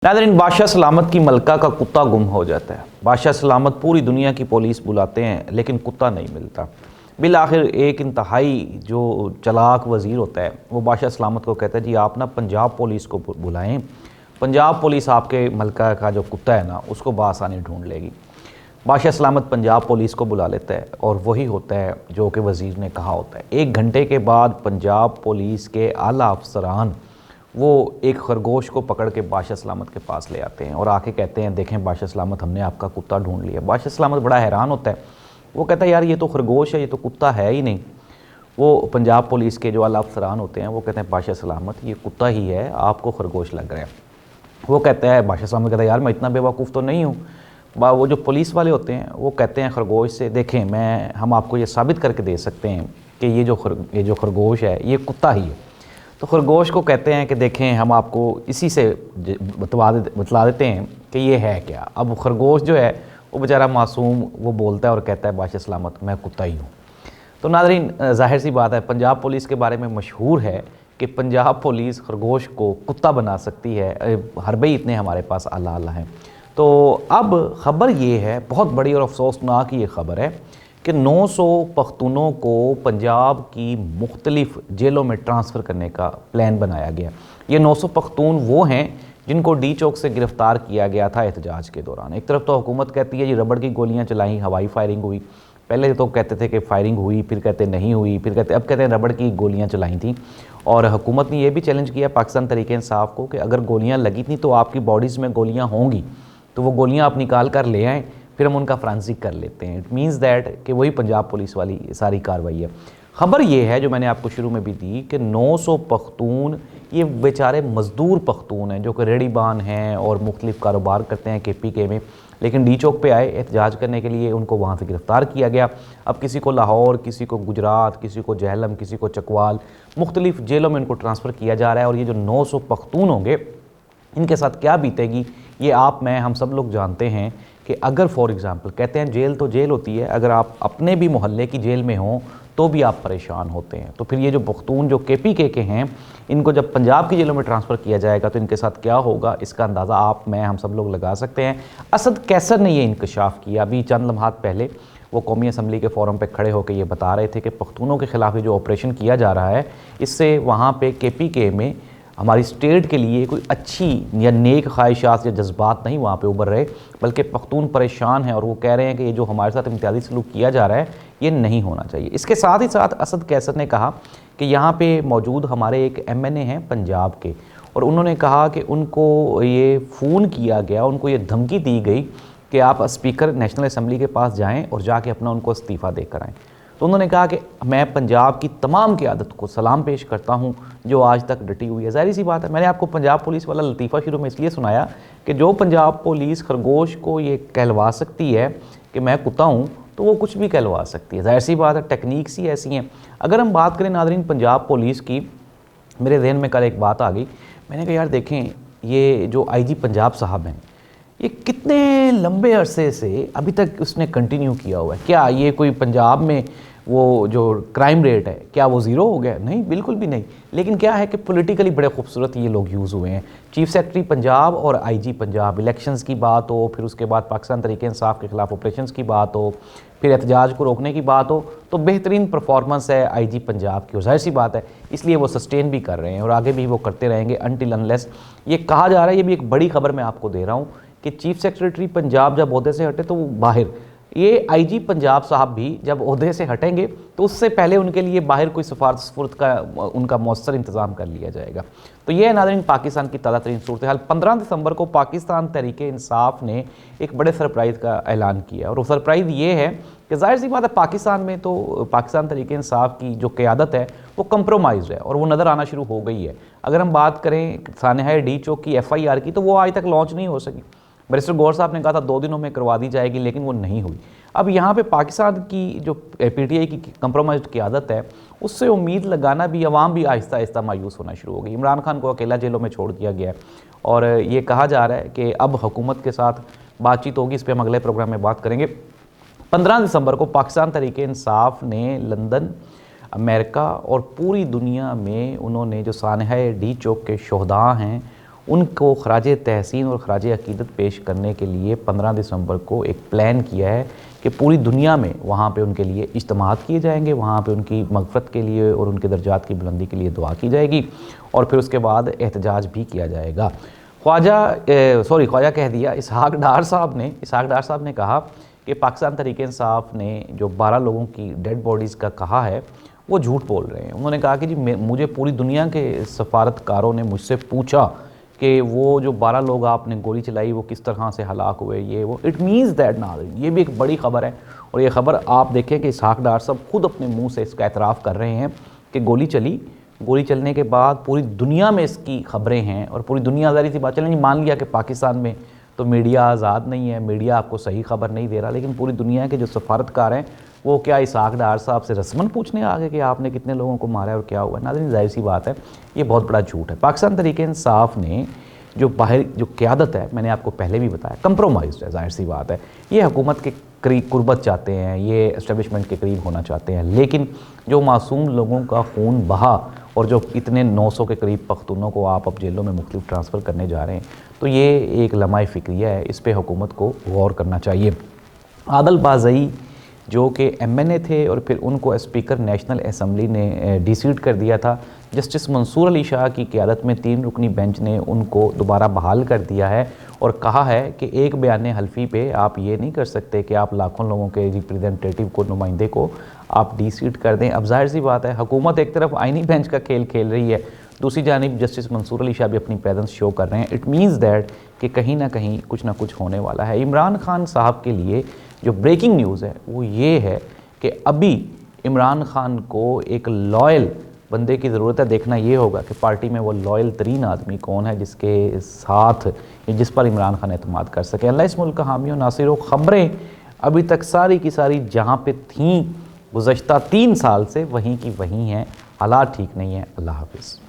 नाज़रीन, बादशाह सलामत की मलका का कुत्ता गुम हो जाता है। बादशाह सलामत पूरी दुनिया की पुलिस बुलाते हैं लेकिन कुत्ता नहीं मिलता। बिल आखिर एक इंतहाई जो चालाक वज़ीर होता है वो बादशाह सलामत को कहता है, जी आप ना पंजाब पुलिस को बुलाएं, पंजाब पुलिस आपके मलका का जो कुत्ता है ना उसको बासानी ढूंढ लेगी। बादशाह सलामत पंजाब पुलिस को बुला लेता है और वही होता है जो कि वज़ीर ने कहा होता है। 1 घंटे के बाद पंजाब पुलिस के आला अफसरान वो एक खरगोश को पकड़ के बादशाह सलामत के पास ले आते हैं और आके कहते हैं, देखें बादशाह सलामत, हमने आपका कुत्ता ढूंढ लिया। बादशाह सलामत बड़ा हैरान होता है। वो कहता है, यार ये तो खरगोश है, ये तो कुत्ता है ही नहीं। वो पंजाब पुलिस के जो आला अफसरान होते हैं वो कहते हैं, बादशाह सलामत ये कुत्ता ही है, आपको खरगोश लग रहा है। वो कहता है, बादशाह सलामत कहता है, यार मैं इतना बेवकूफ़ तो नहीं हूँ। वो जो पुलिस वाले होते हैं वो कहते हैं खरगोश से, देखें हम आपको ये साबित करके दे सकते हैं कि ये जो खरगोश है ये कुत्ता ही है। तो खरगोश को कहते हैं कि देखें हम आपको इसी से बतला देते हैं कि ये है क्या। अब खरगोश जो है वो बेचारा मासूम वो बोलता है और कहता है, बादशाह सलामत मैं कुत्ता ही हूँ। तो नाज़रीन, जाहिर सी बात है, पंजाब पुलिस के बारे में मशहूर है कि पंजाब पुलिस खरगोश को कुत्ता बना सकती है। हरबई इतने हमारे पास आला आला हैं। तो अब ख़बर ये है, बहुत बड़ी और अफसोसनाक ये ख़बर है कि 900 पख्तूनों को पंजाब की मुख्तलिफ़ जेलों में ट्रांसफ़र करने का प्लान बनाया गया। ये 900 पख्तून वो हैं जिनको डी चौक से गिरफ़्तार किया गया था एहतजाज के दौरान। एक तरफ तो हुकूमत कहती है जी रबड़ की गोलियां चलाई, हवाई फायरिंग हुई। पहले तो कहते थे कि फायरिंग हुई, फिर कहते नहीं हुई, फिर अब कहते हैं रबड़ की गोलियां चलाई थी। और हुकूमत ने यह भी चैलेंज किया पाकिस्तान तहरीक इंसाफ को कि अगर गोलियाँ लगी थी तो आपकी बॉडीज़ में गोलियाँ होंगी, तो वो गोलियाँ आप निकाल कर ले आएँ, फिर हम उनका फ्रांसिक कर लेते हैं। इट मीन्स दैट कि वही पंजाब पुलिस वाली सारी कार्रवाई है। ख़बर ये है जो मैंने आपको शुरू में भी दी कि 900 पख्तून ये बेचारे मज़दूर पख्तून हैं जो कि रेडीबान हैं और मुख्तलिफ़ कारोबार करते हैं KPK में, लेकिन डी चौक पे आए एहतजाज करने के लिए। उनको वहाँ से गिरफ़्तार किया गया। अब किसी को लाहौर, किसी को गुजरात, किसी को जहलम, किसी को चकवाल, मुख्तलिफ़ जेलों में इनको ट्रांसफ़र किया जा रहा है। और ये जो 900 पख्तून होंगे इनके साथ क्या बीतेगी ये हम सब लोग जानते हैं कि अगर फॉर एग्ज़ाम्पल कहते हैं जेल तो जेल होती है, अगर आप अपने भी मोहल्ले की जेल में हों तो भी आप परेशान होते हैं। तो फिर ये जो पख्तून जो KPK के हैं इनको जब पंजाब की जेलों में ट्रांसफ़र किया जाएगा तो इनके साथ क्या होगा इसका अंदाज़ा हम सब लोग लगा सकते हैं। असद कैसर ने ये इंकशाफ किया अभी चंद लम्हात पहले। वो कौमी असम्बली के फोरम पे खड़े होकर ये बता रहे थे कि पख्तूनों के ख़िलाफ़ जो ऑपरेशन किया जा रहा है इससे वहाँ पे KPK में हमारी स्टेट के लिए कोई अच्छी या नेक ख्वाहिशात या जज्बात नहीं वहाँ पे उभर रहे, बल्कि पख्तून परेशान हैं और वो कह रहे हैं कि ये जो हमारे साथ इम्तियाज़ी सलूक किया जा रहा है ये नहीं होना चाहिए। इसके साथ ही साथ असद कैसर ने कहा कि यहाँ पे मौजूद हमारे एक MNA हैं पंजाब के, और उन्होंने कहा कि उनको ये फ़ोन किया गया, उनको ये धमकी दी गई कि आप स्पीकर नेशनल असम्बली के पास जाएँ और जाके अपना उनको इस्तीफ़ा देकर आएँ। तो उन्होंने कहा कि मैं पंजाब की तमाम क़यादत को सलाम पेश करता हूं जो आज तक डटी हुई है। ज़ाहिर सी बात है, मैंने आपको पंजाब पुलिस वाला लतीफ़ा शुरू में इसलिए सुनाया कि जो पंजाब पुलिस खरगोश को ये कहलवा सकती है कि मैं कुत्ता हूं तो वो कुछ भी कहलवा सकती है। ज़ाहिर सी बात है, टेक्निक्स ही ऐसी हैं। अगर हम बात करें नाज़रीन पंजाब पुलिस की, मेरे जहन में कल एक बात आ गई। मैंने कहा यार देखें ये जो IG पंजाब साहब हैं ये कितने लंबे अरसे से अभी तक उसने कंटिन्यू किया हुआ है। क्या ये कोई पंजाब में वो जो क्राइम रेट है क्या वो ज़ीरो हो गया? नहीं, बिल्कुल भी नहीं। लेकिन क्या है कि पॉलिटिकली बड़े खूबसूरत ये लोग यूज़ हुए हैं। चीफ सेक्रेटरी पंजाब और IG पंजाब, इलेक्शंस की बात हो, फिर उसके बाद पाकिस्तान तहरीक इंसाफ के ख़िलाफ़ ऑपरेशंस की बात हो, फिर एहतजाज को रोकने की बात हो, तो बेहतरीन परफॉर्मेंस है IG पंजाब की। और जाहिर सी बात है इसलिए वो सस्टेन भी कर रहे हैं और आगे भी वो करते रहेंगे अनटिल अनलेस। ये कहा जा रहा है, ये भी एक बड़ी खबर मैं आपको दे रहा हूँ कि चीफ सेक्रेटरी पंजाब जब ओहदे से हटे तो वो बाहर, ये IG पंजाब साहब भी जब ओहदे से हटेंगे तो उससे पहले उनके लिए बाहर कोई सिफारत का उनका मौसर इंतज़ाम कर लिया जाएगा। तो ये है नाज़रीन पाकिस्तान की ताज़ा तरीन सूरत हाल। 15 दिसंबर को पाकिस्तान तहरीक इंसाफ ने एक बड़े सरप्राइज़ का ऐलान किया और वो सरप्राइज़ ये है कि जाहिर सी बात है पाकिस्तान में तो पाकिस्तान तहरीक इंसाफ की जो क़यादत है वो कंप्रोमाइज़ है और वो नज़र आना शुरू हो गई है। अगर हम बात करें सानहा डी चौक की FIR की तो वो आज तक लॉन्च नहीं हो सकी। बैरिस्टर गौर साहब ने कहा था 2 दिनों में करवा दी जाएगी, लेकिन वो नहीं हुई। अब यहाँ पे पाकिस्तान की जो PTI की कंप्रोमाइज़ क़यादत है उससे उम्मीद लगाना भी, अवाम भी आहिस्ता आहिस्ता मायूस होना शुरू हो गई। इमरान खान को अकेला जेलों में छोड़ दिया गया है और ये कहा जा रहा है कि अब हुकूमत के साथ बातचीत होगी। इस पर हम अगले प्रोग्राम में बात करेंगे। 15 दिसंबर को पाकिस्तान तहरीक इंसाफ ने लंदन, अमेरिका और पूरी दुनिया में उन्होंने जो सानहा डी चौक के शोहदा हैं उनको खराज तहसीन और खराज अकीदत पेश करने के लिए 15 दिसंबर को एक प्लान किया है कि पूरी दुनिया में वहाँ पे उनके लिए इज्तिमात किए जाएंगे, वहाँ पे उनकी मग़फ़रत के लिए और उनके दर्जात की बुलंदी के लिए दुआ की जाएगी और फिर उसके बाद एहतजाज भी किया जाएगा। ख्वाजा कह दिया, इसहाक डार साहब ने कहा कि पाकिस्तान तहरीक इंसाफ ने जो 12 लोगों की डेड बॉडीज़ का कहा है वो झूठ बोल रहे हैं। उन्होंने कहा कि जी मुझे पूरी दुनिया के सफारतकारों ने मुझसे पूछा कि वो जो 12 लोग आपने गोली चलाई वो किस तरह से हलाक हुए, ये वो। इट मीन्स दैट नाज़रीन, ये भी एक बड़ी ख़बर है और ये ख़बर आप देखें कि इसहाक डार साहब खुद अपने मुंह से इसका एतराफ़ कर रहे हैं कि गोली चलने के बाद पूरी दुनिया में इसकी ख़बरें हैं और पूरी दुनिया ज़ाहिर सी बात, चलें मान लिया कि पाकिस्तान में तो मीडिया आज़ाद नहीं है, मीडिया आपको सही खबर नहीं दे रहा, लेकिन पूरी दुनिया के जो सफारतकार हैं वो क्या इसहाक डार साहब से रस्मन पूछने आ गए कि आपने कितने लोगों को मारा है और क्या हुआ है। नाज़रीन ज़ाहिर सी बात है ये बहुत बड़ा झूठ है। पाकिस्तान तहरीक इंसाफ ने जो क़यादत है, मैंने आपको पहले भी बताया, कंप्रोमाइज़ है, ज़ाहिर सी बात है। ये हुकूमत के करीब कुर्बत चाहते हैं, ये एस्टेब्लिशमेंट के करीब होना चाहते हैं, लेकिन जो मासूम लोगों का खून बहा और जो इतने 900 के करीब पख्तूनों को आप अब जेलों में मुख्तलिफ ट्रांसफ़र करने जा रहे हैं, तो ये एक लम्हा फ़िक्रिया है, इस पर हुकूमत को गौर करना चाहिए। आदल बाज़ई जो कि MNA थे और फिर उनको स्पीकर नेशनल असम्बली ने डिसीट कर दिया था, जस्टिस मंसूर अली शाह की क़यादत में 3 रुकनी बेंच ने उनको दोबारा बहाल कर दिया है और कहा है कि एक बयान हल्फी पे आप ये नहीं कर सकते कि आप लाखों लोगों के रिप्रेजेंटेटिव को, नुमाइंदे को आप डिसीट कर दें। अब जाहिर सी बात है हुकूमत एक तरफ आइनी बेंच का खेल खेल रही है, दूसरी जानिब जस्टिस मंसूर अली शाह भी अपनी प्रेजेंस शो कर रहे हैं। इट मीन्स दैट कि कहीं ना कहीं कुछ ना कुछ होने वाला है। इमरान खान साहब के लिए जो ब्रेकिंग न्यूज़ है वो ये है कि अभी इमरान खान को एक लॉयल बंदे की ज़रूरत है। देखना ये होगा कि पार्टी में वो लॉयल तरीन आदमी कौन है जिसके साथ या जिस पर इमरान खान एतमाद कर सके। अल्लाह इस मुल्क का हामी और नासिर हो। ख़बरें अभी तक सारी की सारी जहाँ पे थीं गुज़श्ता 3 साल से वहीं की वहीं हैं, हालात ठीक नहीं हैं। अल्लाह हाफ़िज़।